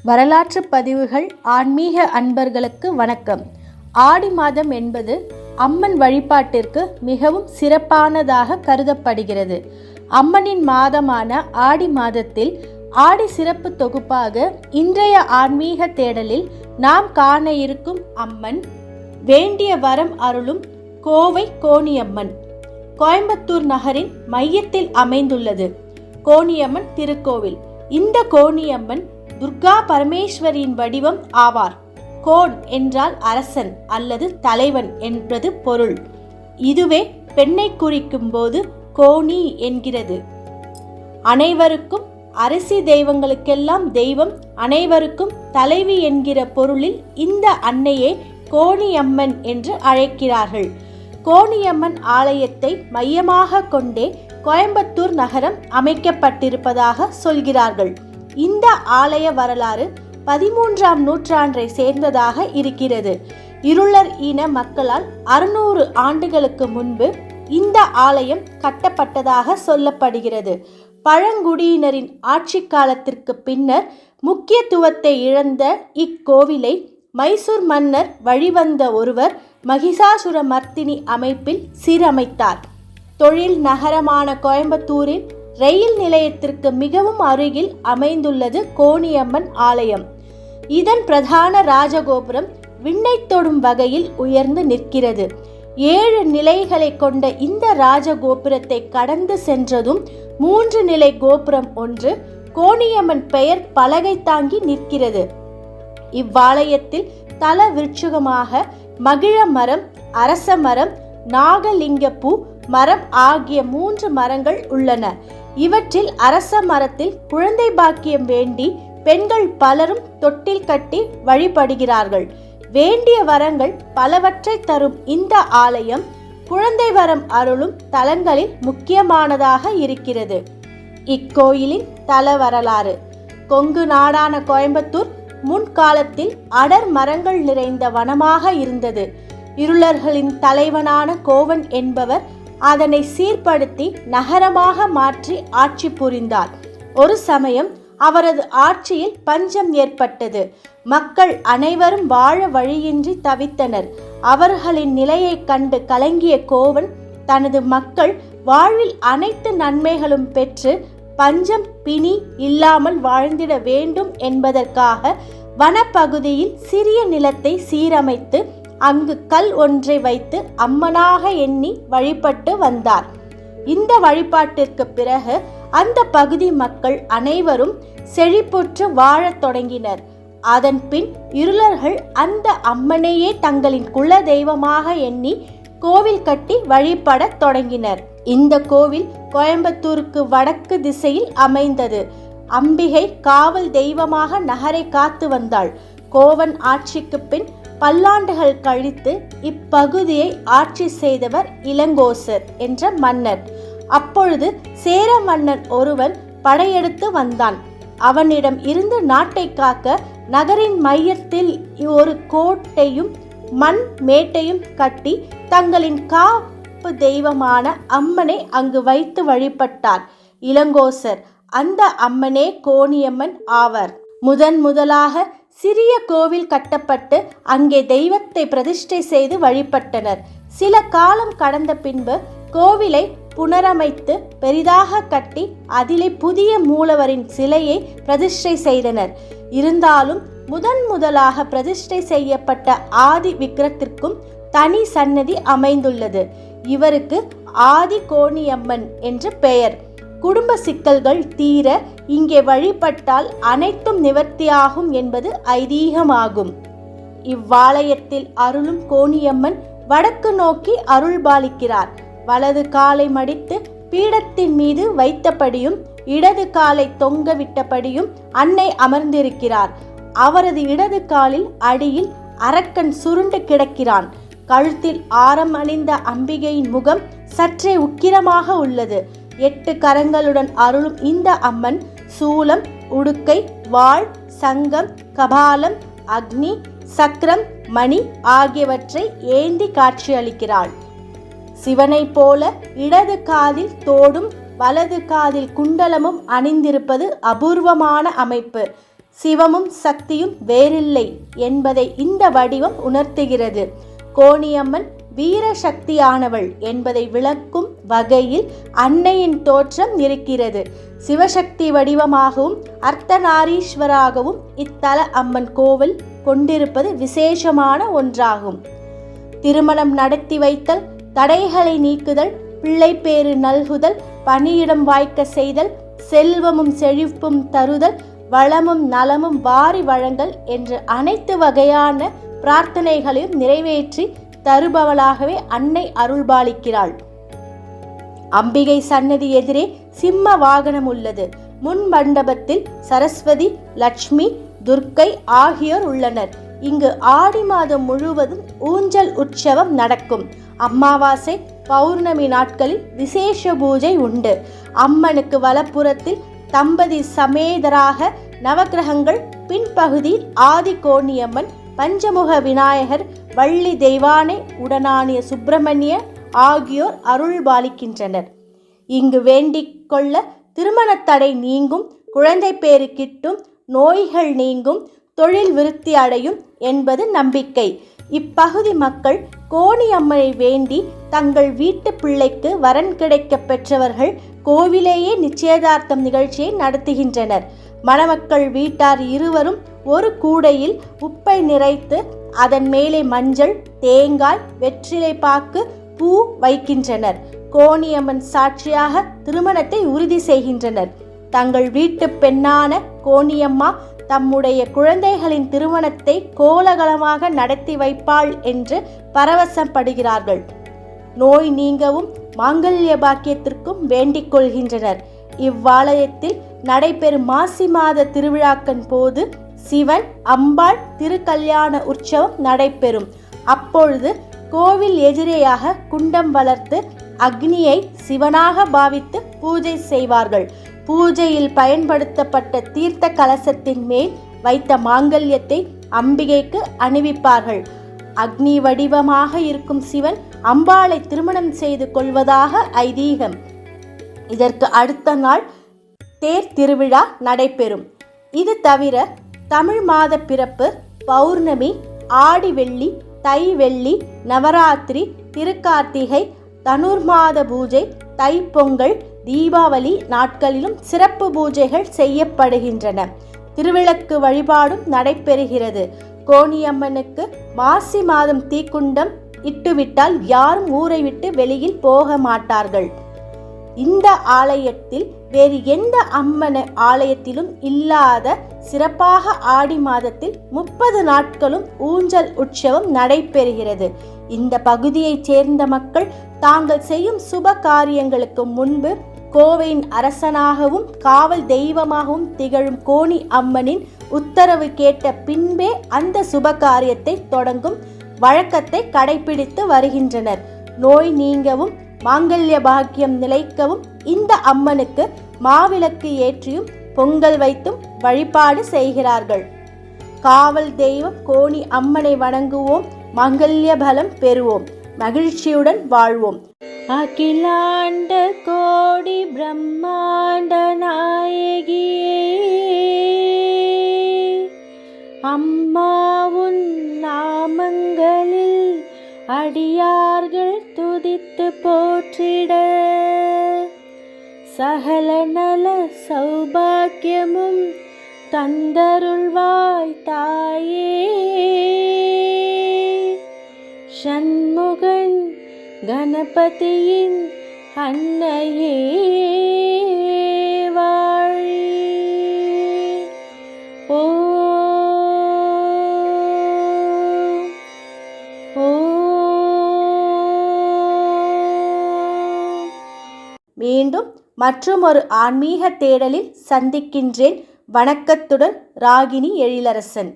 வரலாற்று பதிவுகள் ஆன்மீக அன்பர்களுக்கு வணக்கம். ஆடி மாதம் என்பது அம்மன் வழிபாட்டிற்கு மிகவும் சிறப்பானதாக கருதப்படுகிறது. அம்மனின் மாதமான ஆடி மாதத்தில் ஆடி சிறப்பு தொகுப்பாக இன்றைய ஆன்மீக தேடலில் நாம் காண இருக்கும் அம்மன் வேண்டிய வரம் அருளும் கோவை கோணியம்மன். கோயம்புத்தூர் நகரின் மையத்தில் அமைந்துள்ளது கோணியம்மன் திருக்கோவில். இந்த கோணியம்மன் துர்கா பரமேஸ்வரியின் வடிவம் ஆவார். கோன் என்றால் அரசன் அல்லது தலைவன் என்பது பொருள். இதுவே பெண்ணை குறிக்கும் போது கோணி என்கிறது. அனைவருக்கும் அரசி, தெய்வங்களுக்கெல்லாம் தெய்வம், அனைவருக்கும் தலைவி என்கிற பொருளில் இந்த அன்னையை கோணியம்மன் என்று அழைக்கிறார்கள். கோணியம்மன் ஆலயத்தை மையமாக கொண்டே கோயம்புத்தூர் நகரம் அமைக்கப்பட்டிருப்பதாக சொல்கிறார்கள். இந்த ஆலய வரலாறு 13ஆம் நூற்றாண்டை சேர்ந்ததாக இருக்கிறது. இருளர் இன மக்களால் 600 ஆண்டுகளுக்கு முன்பு இந்த ஆலயம் கட்டப்பட்டதாக சொல்லப்படுகிறது. பழங்குடியினரின் ஆட்சி காலத்திற்கு பின்னர் முக்கியத்துவத்தை இழந்த இக்கோவிலை மைசூர் மன்னர் வழிவந்த ஒருவர் மகிஷாசுரமர்த்தினி அமைப்பில் சீரமைத்தார். தொழில் நகரமான கோயம்புத்தூரில் ரயில் நிலையத்திற்கு மிகவும் அருகில் அமைந்துள்ளது கோணியம்மன் ஆலயம். இதன் பிரதான ராஜகோபுரம் விண்ணை தொடும் வகையில் உயர்ந்து நிற்கிறது. 7 நிலைகளை கொண்ட இந்த ராஜகோபுரத்தை கடந்து சென்றதும் 3 நிலை கோபுரம் ஒன்று கோணியம்மன் பெயர் பலகை தாங்கி நிற்கிறது. இவ்வாலயத்தில் தல விருட்சகமாக மகிழ மரம், அரச மரம், நாகலிங்கப்பூ மரம் ஆகிய 3 மரங்கள் உள்ளன. இவற்றில் அரச மரத்தில் குழந்தை பாக்கியம் வேண்டி பெண்கள் பலரும் தொட்டில் கட்டி வழிபடுகிறார்கள். வேண்டிய வரங்கள் பலவற்றை தரும் இந்த ஆலயம் குழந்தை வரம் அருளும் தலங்களில் முக்கியமானதாக இருக்கிறது. இக்கோயிலின் தல வரலாறு. கொங்கு நாடான கோயம்புத்தூர் முன்காலத்தில் அடர் மரங்கள் நிறைந்த வனமாக இருந்தது. இருளர்களின் தலைவனான கோவன் என்பவர் அதனை சீர்படுத்தி நகரமாக மாற்றி ஆட்சி புரிந்தார். ஒரு சமயம் அவரது ஆட்சியில் பஞ்சம் ஏற்பட்டது. மக்கள் அனைவரும் வாழ வழியின்றி தவித்தனர். அவர்களின் நிலையை கண்டு கலங்கிய கோவன் தனது மக்கள் வாழ்வில் அனைத்து நன்மைகளும் பெற்று பஞ்சம் பிணி இல்லாமல் வாழ்ந்திட வேண்டும் என்பதற்காக வனப்பகுதியில் சிறிய நிலத்தை சீரமைத்து அங்கு கல் ஒன்றை வைத்து அம்மனாக எண்ணி வழிபட்டு வந்தார். இந்த வழிபாட்டிற்கு பிறகு அந்த பகுதி மக்கள் அனைவரும் செழிப்புற்று வாழத் தொடங்கினர். அதன் பின் இருளர்கள் அந்த அம்மனையே தங்களின் குல தெய்வமாக எண்ணி கோவில் கட்டி வழிபடத் தொடங்கினர். இந்த கோவில் கோயம்புத்தூருக்கு வடக்கு திசையில் அமைந்தது. அம்பிகை காவல் தெய்வமாக நகரை காத்து வந்தாள். கோவன் ஆட்சிக்கு பின் பல்லாண்டுகள் கழித்து இப்பகுதியை ஆட்சி செய்தவர் இளங்கோசர் என்ற மன்னர். அப்பொழுது சேர மன்னன் ஒருவன் படையெடுத்து வந்தான். அவனிடம் இருந்து நாட்டை காக்க நகரின் மையத்தில் ஒரு கோட்டையும் மண் மேட்டையும் கட்டி தங்களின் காப்பு தெய்வமான அம்மனை அங்கு வைத்து வழிபட்டார் இளங்கோசர். அந்த அம்மனே கோணியம்மன் ஆவர். முதலாக சிறிய கோவில் கட்டப்பட்டு அங்கே தெய்வத்தை பிரதிஷ்டை செய்து வழிபட்டனர். சில காலம் கடந்த பின்பு கோவிலை புனரமைத்து பெரிதாக கட்டி அதிலே புதிய மூலவரின் சிலையை பிரதிஷ்டை செய்தனர். இருந்தாலும் முதலாக பிரதிஷ்டை செய்யப்பட்ட ஆதி விக்கிரத்திற்கும் தனி சன்னதி அமைந்துள்ளது. இவருக்கு ஆதி கோணியம்மன் என்று பெயர். குடும்ப சிக்கல்கள் தீர இங்கே வழிபட்டால் அனைத்தும் நிவர்த்தியாகும் என்பது ஐதீகமாகும். இவ்வாலயத்தில் அருளும் கோணியம்மன் வடக்கு நோக்கி அருள்பாலிக்கிறார். வலது காலை மடித்து பீடத்தின் மீது வைத்தபடியும் இடது காலை தொங்க விட்டபடியும் அன்னை அமர்ந்திருக்கிறார். அவரது இடது காலில் அடியில் அரக்கன் சுருண்டு கிடக்கிறான். கழுத்தில் ஆரம் அணிந்த அம்பிகையின் முகம் சற்றே உக்கிரமாக உள்ளது. 8 கரங்களுடன் அருளும் இந்த அம்மன் சூலம், உடுக்கை, வாள், சங்கம், கபாலம், அக்னி, சக்கரம், மணி ஆகியவற்றை ஏந்தி காட்சியளிக்கிறாள். சிவனை போல இடது காதில் தோடும் வலது காதில் குண்டலமும் அணிந்திருப்பது அபூர்வமான அமைப்பு. சிவமும் சக்தியும் வேறில்லை என்பதை இந்த வடிவம் உணர்த்துகிறது. கோணியம்மன் வீர சக்தியானவள் என்பதை விளக்கும் வகையில் அன்னையின் தோற்றம் இருக்கிறது. சிவசக்தி வடிவமாகவும் அர்த்தநாரீஸ்வராகவும் இத்தல அம்மன் கோவில் கொண்டிருப்பது விசேஷமான ஒன்றாகும். திருமணம் நடத்தி வைத்தல், தடைகளை நீக்குதல், பிள்ளைப்பேறு நல்குதல், பணியிடம் வாய்க்க செய்தல், செல்வமும் செழிப்பும் தருதல், வளமும் நலமும் வாரி வழங்கல் என்று அனைத்து வகையான பிரார்த்தனைகளையும் நிறைவேற்றி தருபவளாகவே அன்னை அருள்பாலிக்கிறாள். அம்பிகை சன்னதி எதிரே சிம்ம வாகனம் உள்ளது. முன் மண்டபத்தில் சரஸ்வதி, லட்சுமி, துர்க்கை ஆகியோர் உள்ளனர். இங்கு ஆடி மாதம் முழுவதும் ஊஞ்சல் உற்சவம் நடக்கும். அமாவாசை, பௌர்ணமி நாட்களில் விசேஷ பூஜை உண்டு. அம்மனுக்கு வலப்புறத்தில் தம்பதி சமேதராக நவக்கிரகங்கள், பின்பகுதியில் ஆதி கோணியம்மன், பஞ்சமுக விநாயகர், வள்ளி தெய்வானை உடனானிய சுப்பிரமணிய ஆகியோர் அருள்பாலிக்கின்றனர். இங்கு வேண்டிக் கொள்ள திருமணத்தடை நீங்கும், குழந்தை பேறு கிட்டும், நோய்கள் நீங்கும், தொழில் விருத்தி அடையும் என்பது நம்பிக்கை. இப்பகுதி மக்கள் கோணியம்மனை வேண்டி தங்கள் வீட்டு பிள்ளைக்கு வரன் கிடைக்க பெற்றவர்கள் கோவிலேயே நிச்சயதார்த்தம் நிகழ்ச்சியை நடத்துகின்றனர். மணமக்கள் வீட்டார் இருவரும் ஒரு கூடையில் உப்பை நிறைத்து அதன் மேலே மஞ்சள், தேங்காய், வெற்றிலை பாக்கு, பூ வைக்கின்றனர். கோணியம்மன் சாட்சியாக திருமணத்தை உறுதி செய்கின்றனர். தங்கள் வீட்டு பெண்ணான கோணியம்மா தம்முடைய குழந்தைகளின் திருமணத்தை கோலாகலமாக நடத்தி வைப்பாள் என்று பரவசப்படுகிறார்கள். நோய் நீங்கவும் மாங்கல்ய பாக்கியத்திற்கும் வேண்டிக் கொள்கின்றனர். இவ்வாலயத்தில் நடைபெறும் மாசி மாத திருவிழாக்களின் போது சிவன், அம்பாள் திருக்கல்யாண உற்சவம் நடைபெறும். அப்பொழுது கோவில் எதிரேயாக குண்டம் வளர்த்து அக்னியை சிவனாக பாவித்து பூஜை செய்வார்கள். பூஜையில் பயன்படுத்தப்பட்ட தீர்த்த கலசத்தின் மேல் வைத்த மாங்கல்யத்தை அம்பிகைக்கு அணிவிப்பார்கள். அக்னி வடிவமாக இருக்கும் சிவன் அம்பாளை திருமணம் செய்து கொள்வதாக ஐதீகம். இதற்கு அடுத்த நாள் தேர் திருவிழா நடைபெறும். இது தவிர தமிழ் மாத பிறப்பு, பௌர்ணமி, ஆடி வெள்ளி, தை வெள்ளி, நவராத்திரி, திருக்கார்த்திகை, தனுர்மாத பூஜை, தைப்பொங்கல், தீபாவளி நாட்களிலும் சிறப்பு பூஜைகள் செய்யப்படுகின்றன. திருவிளக்கு வழிபாடும் நடைபெறுகிறது. கோணியம்மனுக்கு மாசி மாதம் தீக்குண்டம் இட்டுவிட்டால் யாரும் ஊரை விட்டு வெளியில் போக மாட்டார்கள். இந்த ஆலயத்தில் வேறு எந்த அம்மன் ஆலயத்திலும் இல்லாத சிறப்பாக ஆடி மாதத்தில் 30 நாட்களும் ஊஞ்சல் உற்சவம் நடைபெறுகிறது. இந்த பகுதியைச் சேர்ந்த மக்கள் தாங்கள் செய்யும் சுப காரியங்களுக்கு முன்பு கோவையின் அரசனாகவும் காவல் தெய்வமாகவும் திகழும் கோணி அம்மனின் உத்தரவு கேட்ட பின்பே அந்த சுப காரியத்தை தொடங்கும் வழக்கத்தை கடைபிடித்து வருகின்றனர். நோய் நீங்கவும் மாங்கல்ய பாக்கியம் நிலைக்கவும் இந்த அம்மனுக்கு மாவிளக்கு ஏற்றியும் பொங்கல் வைத்தும் வழிபாடு செய்கிறார்கள். காவல் தெய்வம் கோணி அம்மனை வணங்குவோம், மாங்கல்ய பலம் பெறுவோம், மகிழ்ச்சியுடன் வாழ்வோம். அகிலாண்ட கோடி பிரம்மாண்ட நாயகியே அம்மாவுன் நாமங்களில் அடியார்கள் துதித்து போற்றிட சகல நல சௌபாக்கியமும் தந்தருள்வாய் தாயே. சண்முகன் கணபதியின் அன்னையே வாழி. மீண்டும் மற்றுமொரு ஆன்மீக தேடலில் சந்திக்கின்றேன். வணக்கத்துடன் ராகினி எழிலரசன்.